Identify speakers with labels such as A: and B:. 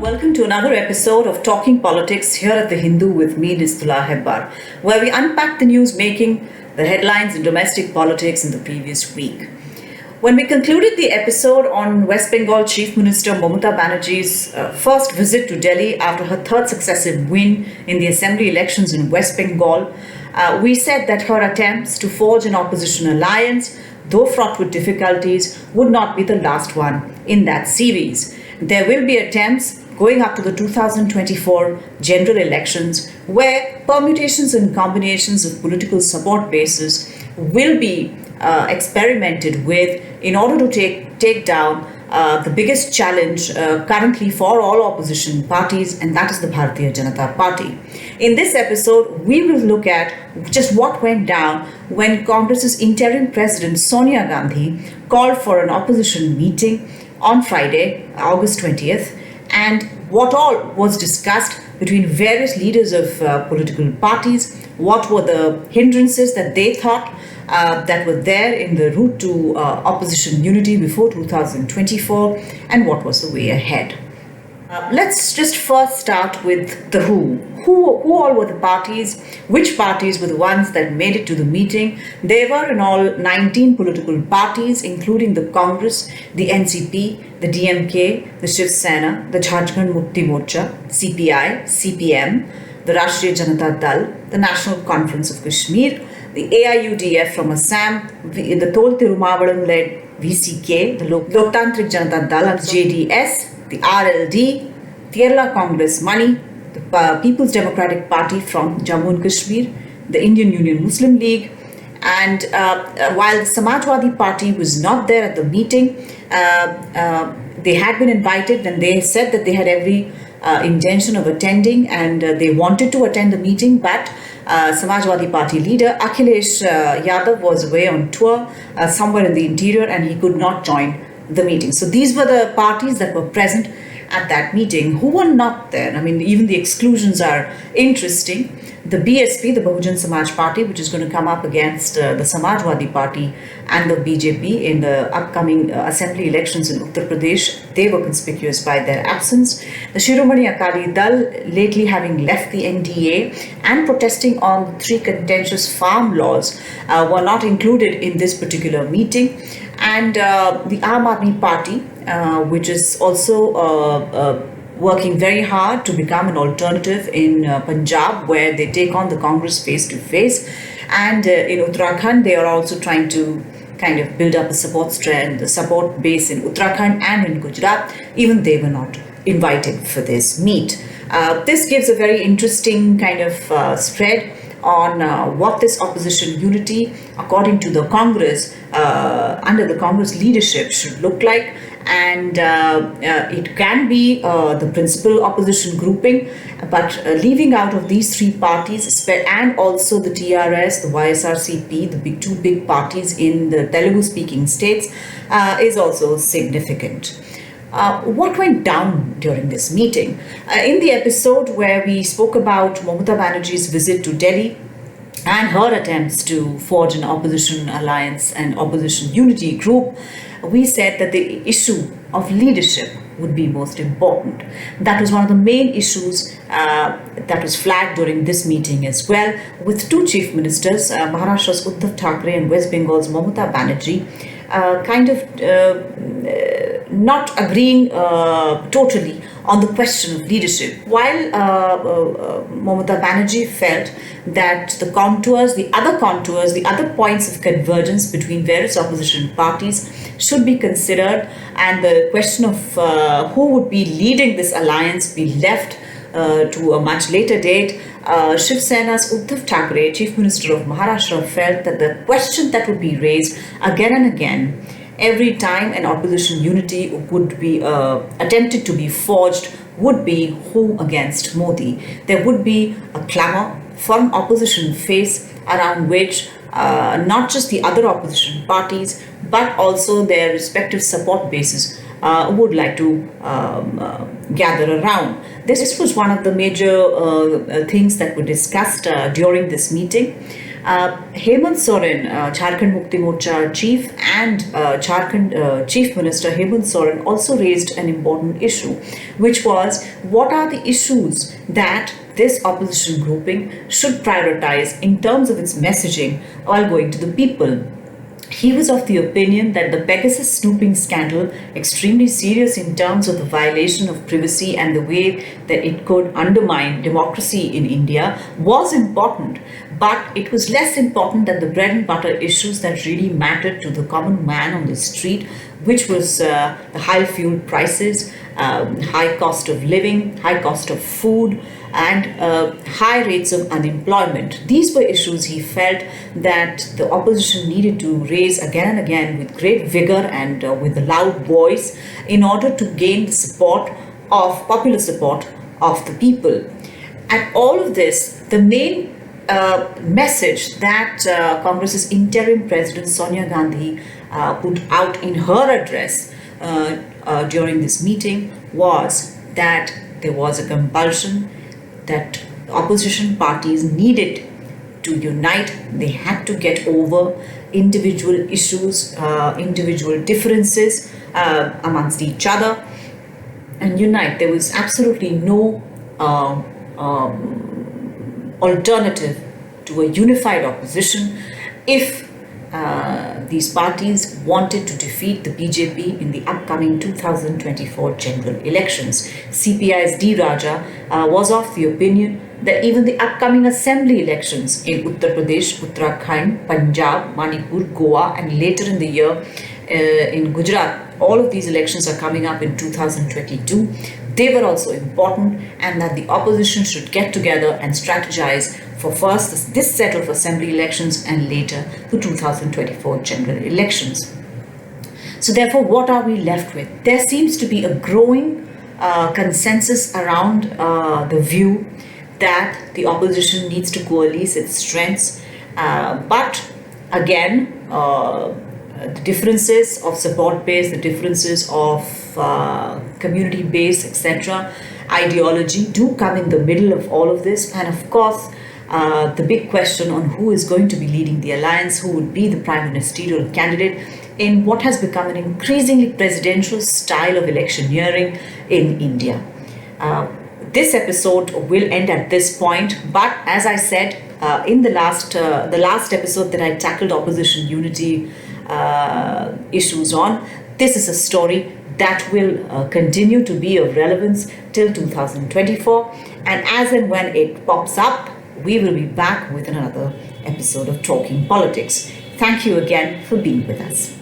A: Welcome to another episode of Talking Politics here at The Hindu with me, Nistula Hebbar, where we unpack the news making the headlines in domestic politics in the previous week. When we concluded the episode on West Bengal Chief Minister Mamata Banerjee's first visit to Delhi after her third successive win in the assembly elections in West Bengal, we said that her attempts to forge an opposition alliance, though fraught with difficulties, would not be the last one in that series. There will be attempts going up to the 2024 general elections where permutations and combinations of political support bases will be experimented with in order to take down the biggest challenge currently for all opposition parties, and that is the Bharatiya Janata Party. In this episode, we will look at just what went down when Congress's interim president Sonia Gandhi called for an opposition meeting on Friday, August 20th, and what all was discussed between various leaders of political parties, what were the hindrances that they thought that were there in the route to opposition unity before 2024, and what was the way ahead. Let's just first start with the who. Who all were the parties? Which parties were the ones that made it to the meeting? There were in all 19 political parties, including the Congress, the NCP, the DMK, the Shiv Sena, the Jharkhand Mukti Morcha, CPI, CPM, the Rashtriya Janata Dal, the National Conference of Kashmir, the AIUDF from Assam, the Tol Tirumavalam-led VCK, the Loktantrik Janata Dal, JDS, the RLD, Kerala Congress Money, the People's Democratic Party from Jammu and Kashmir, the Indian Union Muslim League, and while the Samajwadi Party was not there at the meeting, they had been invited and they said that they had every intention of attending and they wanted to attend the meeting, but Samajwadi Party leader Akhilesh Yadav was away on tour somewhere in the interior and he could not join the meeting. So these were the parties that were present at that meeting. Who were not there? I mean, even the exclusions are interesting. The BSP, the Bahujan Samaj Party, which is going to come up against the Samajwadi Party and the BJP in the upcoming assembly elections in Uttar Pradesh, they were conspicuous by their absence. The Shiromani Akali Dal, lately having left the NDA and protesting on the three contentious farm laws, were not included in this particular meeting. And the Aam Aadmi Party, which is also working very hard to become an alternative in Punjab, where they take on the Congress face to face. And in Uttarakhand, they are also trying to kind of build up a support base in Uttarakhand and in Gujarat. Even they were not invited for this meet. This gives a very interesting kind of spread on what this opposition unity, according to the Congress, under the Congress leadership, should look like. And it can be the principal opposition grouping, but leaving out of these three parties and also the TRS, the YSRCP, the two big parties in the Telugu-speaking states, is also significant. What went down during this meeting? In the episode where we spoke about Mamata Banerjee's visit to Delhi and her attempts to forge an opposition alliance and opposition unity group, we said that the issue of leadership would be most important. That was one of the main issues that was flagged during this meeting as well, with two chief ministers, Maharashtra's Uddhav Thackeray and West Bengal's Mamata Banerjee, kind of not agreeing totally on the question of leadership. While Mamata Banerjee felt that the other points of convergence between various opposition parties should be considered, and the question of who would be leading this alliance be left to a much later date, Shiv Sena's Uddhav Thackeray, Chief Minister of Maharashtra, felt that the question that would be raised again and again every time an opposition unity would be attempted to be forged would be who against Modi. There would be a clamour from opposition face around which not just the other opposition parties but also their respective support bases would like to gather around. This was one of the major things that were discussed during this meeting. Hemant Soren, Jharkhand Mukti Morcha chief, and Jharkhand Chief Minister Hemant Soren also raised an important issue, which was what are the issues that this opposition grouping should prioritize in terms of its messaging while going to the people. He was of the opinion that the Pegasus snooping scandal, extremely serious in terms of the violation of privacy and the way that it could undermine democracy in India, was important. But it was less important than the bread and butter issues that really mattered to the common man on the street, which was the high fuel prices, high cost of living, high cost of food, and high rates of unemployment. These were issues he felt that the opposition needed to raise again and again with great vigor and with a loud voice in order to gain the support of popular support of the people. And all of this, the main message that Congress's interim president Sonia Gandhi put out in her address during this meeting was that there was a compulsion that opposition parties needed to unite. They had to get over individual issues, individual differences amongst each other and unite. There was absolutely no alternative to a unified opposition if these parties wanted to defeat the BJP in the upcoming 2024 general elections. CPI's D. Raja was of the opinion that even the upcoming assembly elections in Uttar Pradesh, Uttarakhand, Punjab, Manipur, Goa, and later in the year in Gujarat, all of these elections are coming up in 2022. They were also important, and that the opposition should get together and strategize for first this set of assembly elections and later the 2024 general elections. So therefore, what are we left with? There seems to be a growing consensus around the view that the opposition needs to coalesce its strengths, but again, the differences of support base, the differences of community base, etc., ideology do come in the middle of all of this. And of course, the big question on who is going to be leading the alliance, who would be the prime ministerial candidate in what has become an increasingly presidential style of electioneering in India. This episode will end at this point, but as I said in the last episode that I tackled opposition unity issues on, this is a story that will continue to be of relevance till 2024, and as and when it pops up, we will be back with another episode of Talking Politics. Thank you again for being with us.